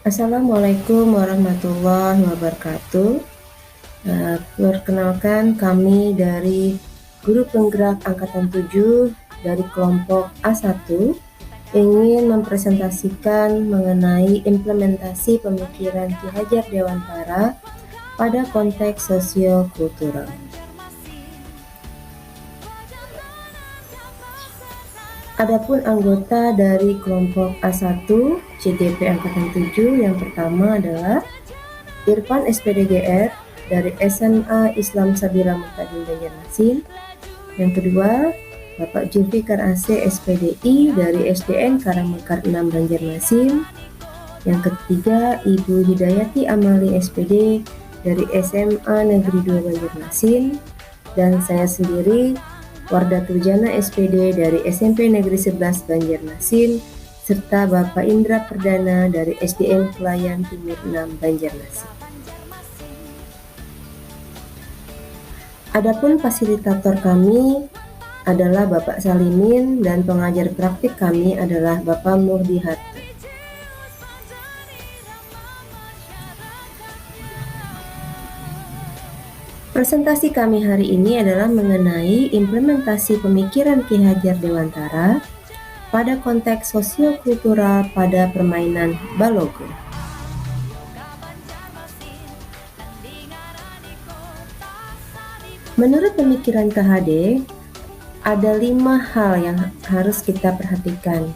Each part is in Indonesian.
Assalamualaikum warahmatullahi wabarakatuh. Perkenalkan kami dari Guru Penggerak Angkatan 7 dari kelompok A1 ingin mempresentasikan mengenai implementasi pemikiran Ki Hajar Dewantara pada konteks sosio-kultural. Adapun anggota dari kelompok A1 CGP Angkatan 7 yang pertama adalah Irfan SPDGR dari SMA Islam Sabila Mukaddim Banjarmasin. Yang kedua, Bapak Zulfikar AC SPDI dari SDN Karangmekar 6 Banjarmasin. Yang ketiga, Ibu Hidayati Amali SPD dari SMA Negeri 2 Banjarmasin. Dan saya sendiri, Wardatul Jana SPD dari SMP Negeri 11 Banjarmasin, serta Bapak Indra Perdana dari SDN Pelayan Timur 6 Banjarmasin. Adapun fasilitator kami adalah Bapak Salimin dan pengajar praktik kami adalah Bapak Murdi Harta. Presentasi kami hari ini adalah mengenai implementasi pemikiran Ki Hajar Dewantara pada konteks sosio-kultural pada permainan Balogo. Menurut pemikiran KHD, ada 5 hal yang harus kita perhatikan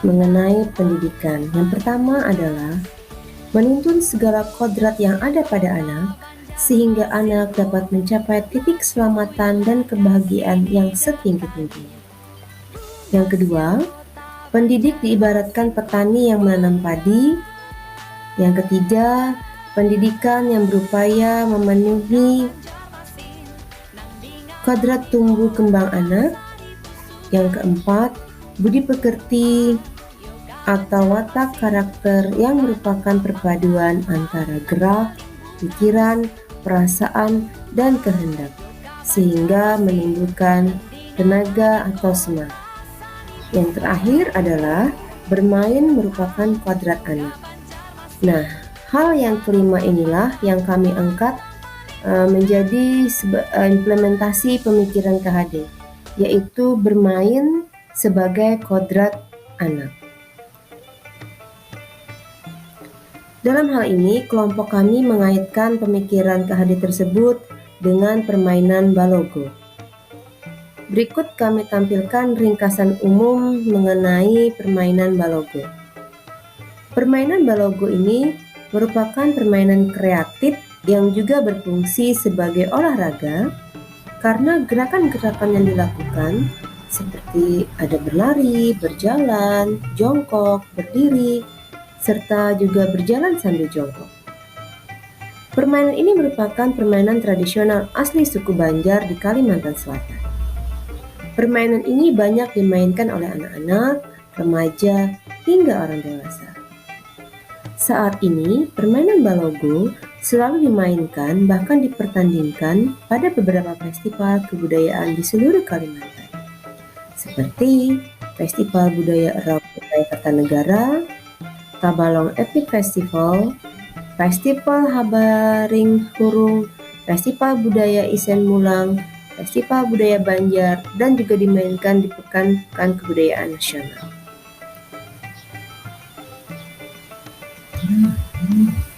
mengenai pendidikan. Yang pertama adalah menuntun segala kodrat yang ada pada anak, sehingga anak dapat mencapai titik keselamatan dan kebahagiaan yang setinggi-tingginya. Yang kedua, pendidik diibaratkan petani yang menanam padi. Yang ketiga, pendidikan yang berupaya memenuhi kodrat tumbuh kembang anak. Yang keempat, budi pekerti atau watak karakter yang merupakan perpaduan antara gerak, pikiran, perasaan, dan kehendak, sehingga menimbulkan tenaga atau semangat. Yang terakhir adalah bermain merupakan kodrat anak. Nah, hal yang kelima inilah yang kami angkat menjadi implementasi pemikiran KHD, yaitu bermain sebagai kodrat anak. Dalam hal ini, kelompok kami mengaitkan pemikiran KHD tersebut dengan permainan Balogo. Berikut kami tampilkan ringkasan umum mengenai permainan Balogo. Permainan Balogo ini merupakan permainan kreatif yang juga berfungsi sebagai olahraga karena gerakan-gerakan yang dilakukan seperti ada berlari, berjalan, jongkok, berdiri, serta juga berjalan sambil jongkok. Permainan ini merupakan permainan tradisional asli suku Banjar di Kalimantan Selatan. Permainan ini banyak dimainkan oleh anak-anak, remaja, hingga orang dewasa. Saat ini, permainan Balogo selalu dimainkan bahkan dipertandingkan pada beberapa festival kebudayaan di seluruh Kalimantan, seperti Festival Budaya Erau Kutai Kartanegara, Tabalong Epic Festival, Festival Habaring Hurung, Festival Budaya Isen Mulang, Festival Budaya Banjar, dan juga dimainkan di Pekan Kebudayaan Nasional.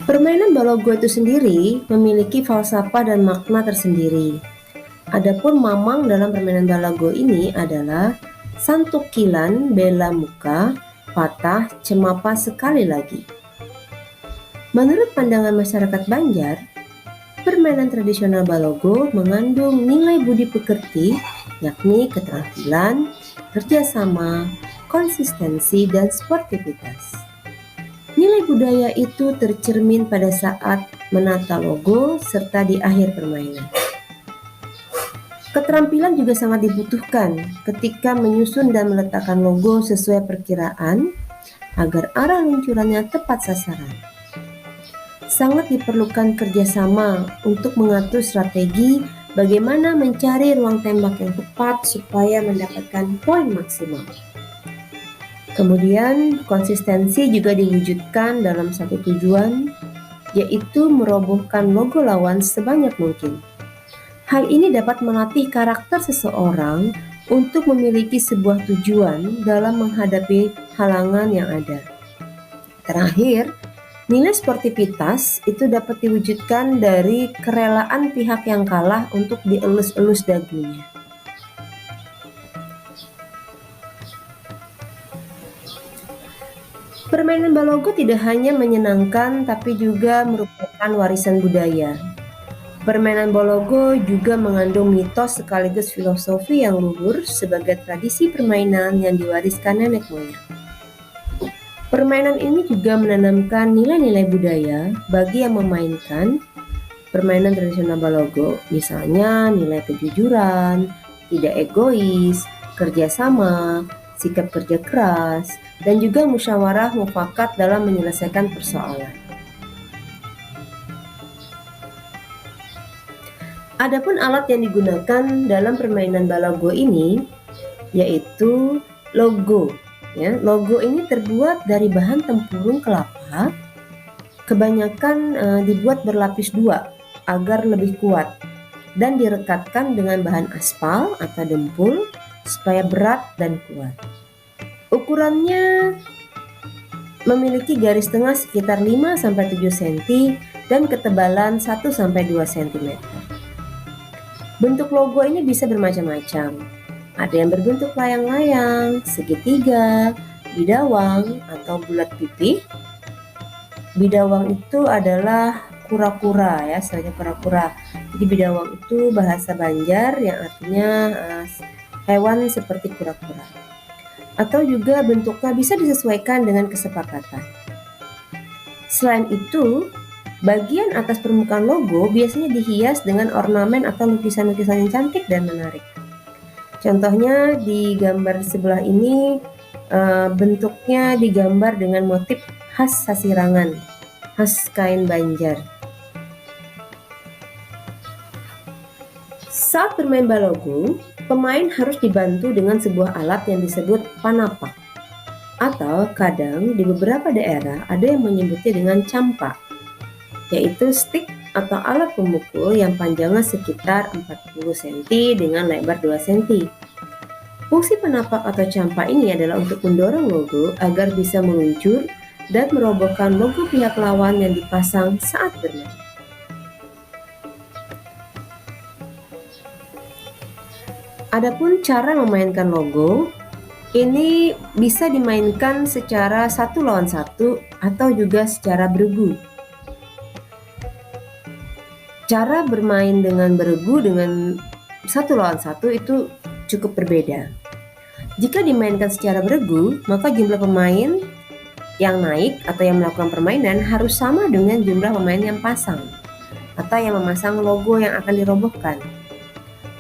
Permainan Balogo itu sendiri memiliki falsafah dan makna tersendiri. Adapun mamang dalam permainan Balogo ini adalah santukilan bela muka, patah cemapa sekali lagi. Menurut pandangan masyarakat Banjar, permainan tradisional Balogo mengandung nilai budi pekerti, yakni keterampilan, kerjasama, konsistensi, dan sportivitas. Nilai budaya itu tercermin pada saat menata logo serta di akhir permainan. Keterampilan juga sangat dibutuhkan ketika menyusun dan meletakkan logo sesuai perkiraan agar arah luncurannya tepat sasaran. Sangat diperlukan kerjasama untuk mengatur strategi bagaimana mencari ruang tembak yang tepat supaya mendapatkan poin maksimal. Kemudian konsistensi juga diwujudkan dalam satu tujuan, yaitu merobohkan logo lawan sebanyak mungkin. Hal ini dapat melatih karakter seseorang untuk memiliki sebuah tujuan dalam menghadapi halangan yang ada. Terakhir, nilai sportivitas itu dapat diwujudkan dari kerelaan pihak yang kalah untuk dielus-elus dagunya. Permainan balogo tidak hanya menyenangkan tapi juga merupakan warisan budaya. Permainan balogo juga mengandung mitos sekaligus filosofi yang luhur sebagai tradisi permainan yang diwariskan nenek moyang. Permainan ini juga menanamkan nilai-nilai budaya bagi yang memainkan permainan tradisional balogo, misalnya nilai kejujuran, tidak egois, kerjasama, sikap kerja keras, dan juga musyawarah mufakat dalam menyelesaikan persoalan. Adapun alat yang digunakan dalam permainan balogo ini yaitu logo. Ya, logo ini terbuat dari bahan tempurung kelapa, kebanyakan dibuat berlapis dua agar lebih kuat dan direkatkan dengan bahan aspal atau dempul supaya berat dan kuat. Ukurannya memiliki garis tengah sekitar 5-7 cm dan ketebalan 1-2 cm. Bentuk logo ini bisa bermacam-macam. Ada yang berbentuk layang-layang, segitiga, bidawang, atau bulat pipih. Bidawang itu adalah kura-kura ya, sebagai kura-kura. Jadi bidawang itu bahasa Banjar yang artinya hewan seperti kura-kura. Atau juga bentuknya bisa disesuaikan dengan kesepakatan. Selain itu, bagian atas permukaan logo biasanya dihias dengan ornamen atau lukisan-lukisan yang cantik dan menarik. Contohnya di gambar sebelah ini bentuknya digambar dengan motif khas sasirangan, khas kain Banjar. Saat bermain balogo, pemain harus dibantu dengan sebuah alat yang disebut panapak. Atau kadang di beberapa daerah ada yang menyebutnya dengan campa, yaitu stick atau alat pemukul yang panjangnya sekitar 40 cm dengan lebar 2 cm. Fungsi penapak atau campa ini adalah untuk mendorong logo agar bisa meluncur dan merobohkan logo pihak lawan yang dipasang saat bermain. Adapun cara memainkan logo, ini bisa dimainkan secara 1 lawan 1 atau juga secara beregu. Cara bermain dengan beregu dengan 1 lawan 1 itu cukup berbeda. Jika dimainkan secara beregu, maka jumlah pemain yang naik atau yang melakukan permainan harus sama dengan jumlah pemain yang pasang atau yang memasang logo yang akan dirobohkan.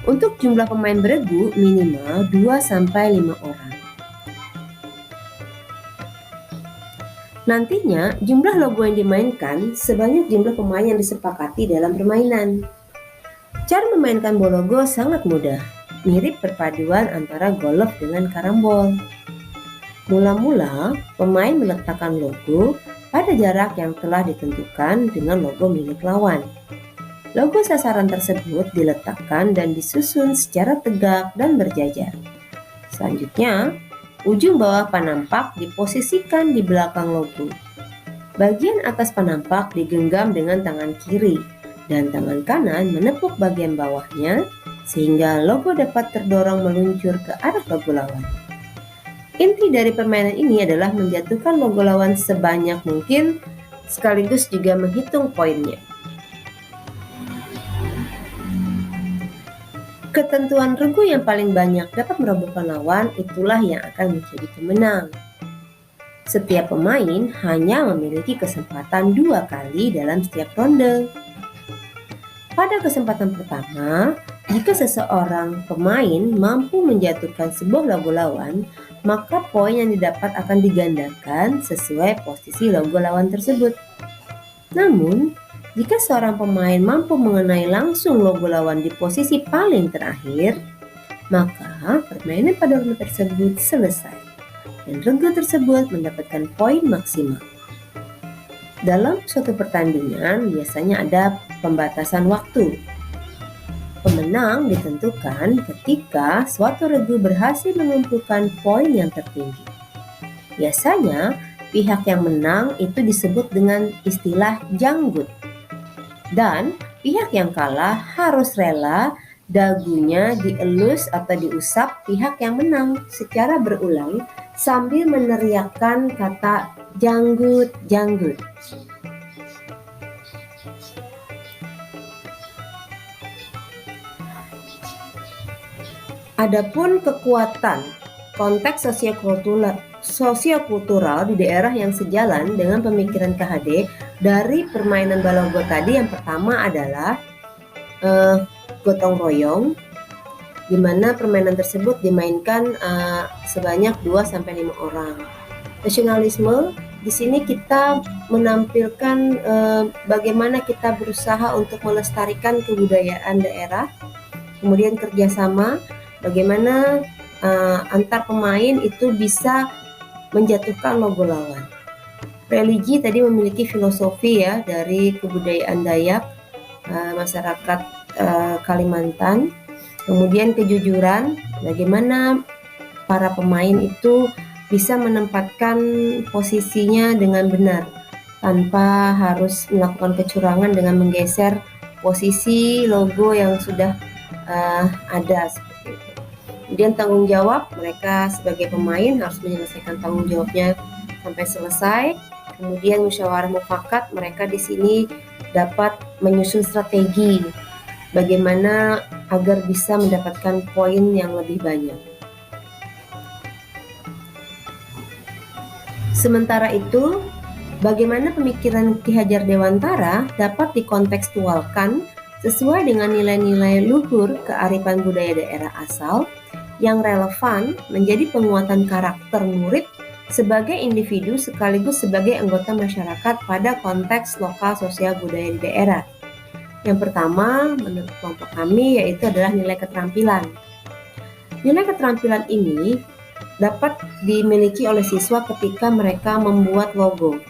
Untuk jumlah pemain beregu minimal 2-5 orang. Nantinya, jumlah logo yang dimainkan sebanyak jumlah pemain yang disepakati dalam permainan. Cara memainkan bologo sangat mudah, mirip perpaduan antara golf dengan karambol. Mula-mula, pemain meletakkan logo pada jarak yang telah ditentukan dengan logo milik lawan. Logo sasaran tersebut diletakkan dan disusun secara tegak dan berjajar. Selanjutnya, ujung bawah panampak diposisikan di belakang logo. Bagian atas panampak digenggam dengan tangan kiri dan tangan kanan menepuk bagian bawahnya sehingga logo dapat terdorong meluncur ke arah logo lawan. Inti dari permainan ini adalah menjatuhkan logo lawan sebanyak mungkin sekaligus juga menghitung poinnya. Ketentuan regu yang paling banyak dapat merobohkan lawan itulah yang akan menjadi pemenang. Setiap pemain hanya memiliki kesempatan 2 kali dalam setiap ronde. Pada kesempatan pertama, jika seseorang pemain mampu menjatuhkan sebuah logo lawan, maka poin yang didapat akan digandakan sesuai posisi logo lawan tersebut. Namun, jika seorang pemain mampu mengenai langsung logo lawan di posisi paling terakhir, maka permainan pada ronde tersebut selesai. dan regu tersebut mendapatkan poin maksimal. Dalam suatu pertandingan biasanya ada pembatasan waktu. Pemenang ditentukan ketika suatu regu berhasil mengumpulkan poin yang tertinggi. Biasanya, pihak yang menang itu disebut dengan istilah janggut. Dan pihak yang kalah harus rela dagunya dielus atau diusap pihak yang menang secara berulang sambil meneriakkan kata janggut, janggut. Adapun kekuatan konteks sosiokultural di daerah yang sejalan dengan pemikiran KHD dari permainan balogo tadi, yang pertama adalah gotong royong, di mana permainan tersebut dimainkan sebanyak 2-5 orang. Nasionalisme, di sini kita menampilkan bagaimana kita berusaha untuk melestarikan kebudayaan daerah. Kemudian kerjasama, bagaimana antar pemain itu bisa menjatuhkan logo lawan. Religi tadi memiliki filosofi ya dari kebudayaan Dayak, masyarakat Kalimantan. Kemudian kejujuran, bagaimana para pemain itu bisa menempatkan posisinya dengan benar tanpa harus melakukan kecurangan dengan menggeser posisi logo yang sudah ada seperti itu. Kemudian tanggung jawab, mereka sebagai pemain harus menyelesaikan tanggung jawabnya sampai selesai. Kemudian musyawarah mufakat, mereka di sini dapat menyusun strategi bagaimana agar bisa mendapatkan poin yang lebih banyak. Sementara itu, bagaimana pemikiran Ki Hajar Dewantara dapat dikontekstualkan sesuai dengan nilai-nilai luhur kearifan budaya daerah asal yang relevan menjadi penguatan karakter murid sebagai individu sekaligus sebagai anggota masyarakat pada konteks lokal sosial budaya di daerah. Yang pertama, menurut kelompok kami, yaitu adalah nilai keterampilan. Nilai keterampilan ini dapat dimiliki oleh siswa ketika mereka membuat logo.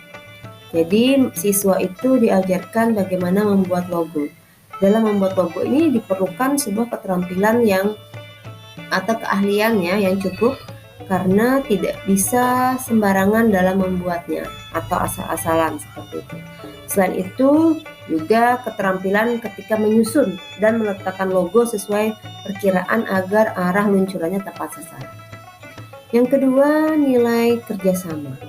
Jadi, siswa itu diajarkan bagaimana membuat logo. Dalam membuat logo ini diperlukan sebuah keterampilan atau keahliannya yang cukup, karena tidak bisa sembarangan dalam membuatnya atau asal-asalan seperti itu. Selain itu, juga keterampilan ketika menyusun dan meletakkan logo sesuai perkiraan agar arah luncurannya tepat sasaran. Yang kedua, nilai kerjasama.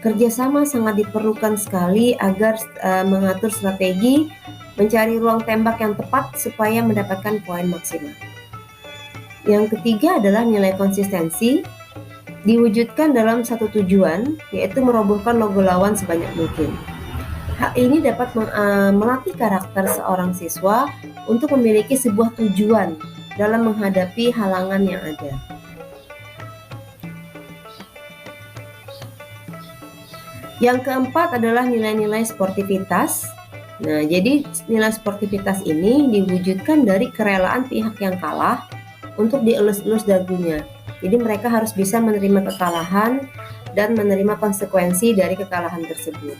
Kerjasama sangat diperlukan sekali agar mengatur strategi, mencari ruang tembak yang tepat supaya mendapatkan poin maksimal. Yang ketiga adalah nilai konsistensi, diwujudkan dalam satu tujuan, yaitu merobohkan logo lawan sebanyak mungkin. Hal ini dapat melatih karakter seorang siswa untuk memiliki sebuah tujuan dalam menghadapi halangan yang ada. Yang keempat adalah nilai-nilai sportivitas. Nah, jadi nilai sportivitas ini diwujudkan dari kerelaan pihak yang kalah untuk dielus-elus dagunya. Jadi mereka harus bisa menerima kekalahan dan menerima konsekuensi dari kekalahan tersebut.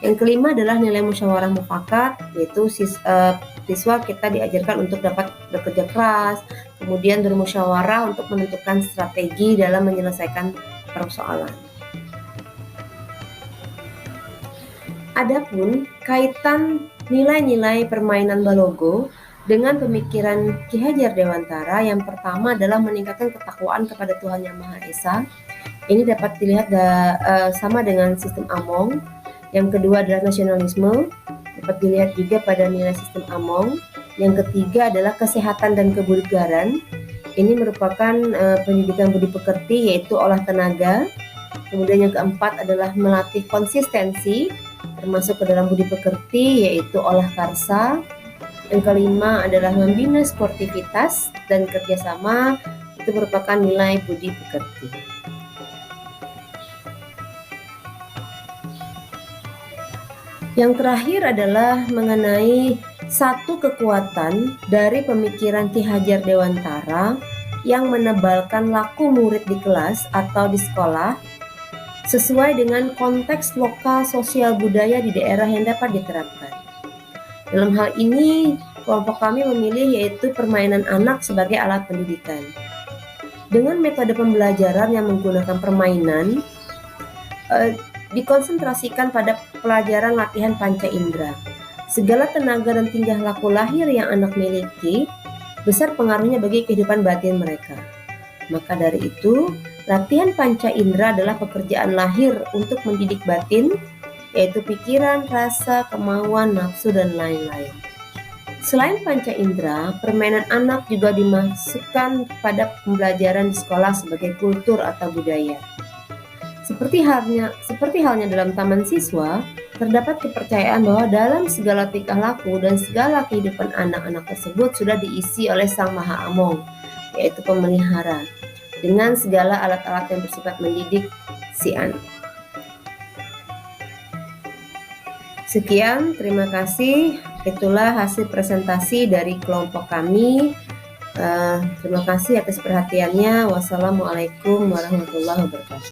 Yang kelima adalah nilai musyawarah mufakat, yaitu siswa kita diajarkan untuk dapat bekerja keras, kemudian bermusyawarah untuk menentukan strategi dalam menyelesaikan persoalan. Adapun kaitan nilai-nilai permainan balogo dengan pemikiran Ki Hajar Dewantara, yang pertama adalah meningkatkan ketakwaan kepada Tuhan Yang Maha Esa. Ini dapat dilihat sama dengan sistem Among. Yang kedua adalah nasionalisme, dapat dilihat juga pada nilai sistem Among. Yang ketiga adalah kesehatan dan kebugaran. Ini merupakan pendidikan budi pekerti, yaitu olah tenaga. Kemudian yang keempat adalah melatih konsistensi, termasuk ke dalam budi pekerti, yaitu olah karsa. Yang kelima adalah membina sportivitas dan kerjasama, itu merupakan nilai budi pekerti. Yang terakhir adalah mengenai satu kekuatan dari pemikiran Ki Hajar Dewantara yang menebalkan laku murid di kelas atau di sekolah, sesuai dengan konteks lokal sosial budaya di daerah yang dapat diterapkan. Dalam hal ini, kelompok kami memilih yaitu permainan anak sebagai alat pendidikan. Dengan metode pembelajaran yang menggunakan permainan, dikonsentrasikan pada pelajaran latihan panca indera. Segala tenaga dan tingkah laku lahir yang anak miliki besar pengaruhnya bagi kehidupan batin mereka. Maka dari itu, latihan panca indera adalah pekerjaan lahir untuk mendidik batin, yaitu pikiran, rasa, kemauan, nafsu, dan lain-lain. Selain panca indera, permainan anak juga dimasukkan pada pembelajaran di sekolah sebagai kultur atau budaya. Seperti halnya dalam taman siswa, terdapat kepercayaan bahwa dalam segala tingkah laku dan segala kehidupan anak-anak tersebut sudah diisi oleh Sang Maha Among, yaitu pemelihara, dengan segala alat-alat yang bersifat mendidik si anak. Sekian, terima kasih. Itulah hasil presentasi dari kelompok kami. Terima kasih atas perhatiannya. Wassalamualaikum warahmatullahi wabarakatuh.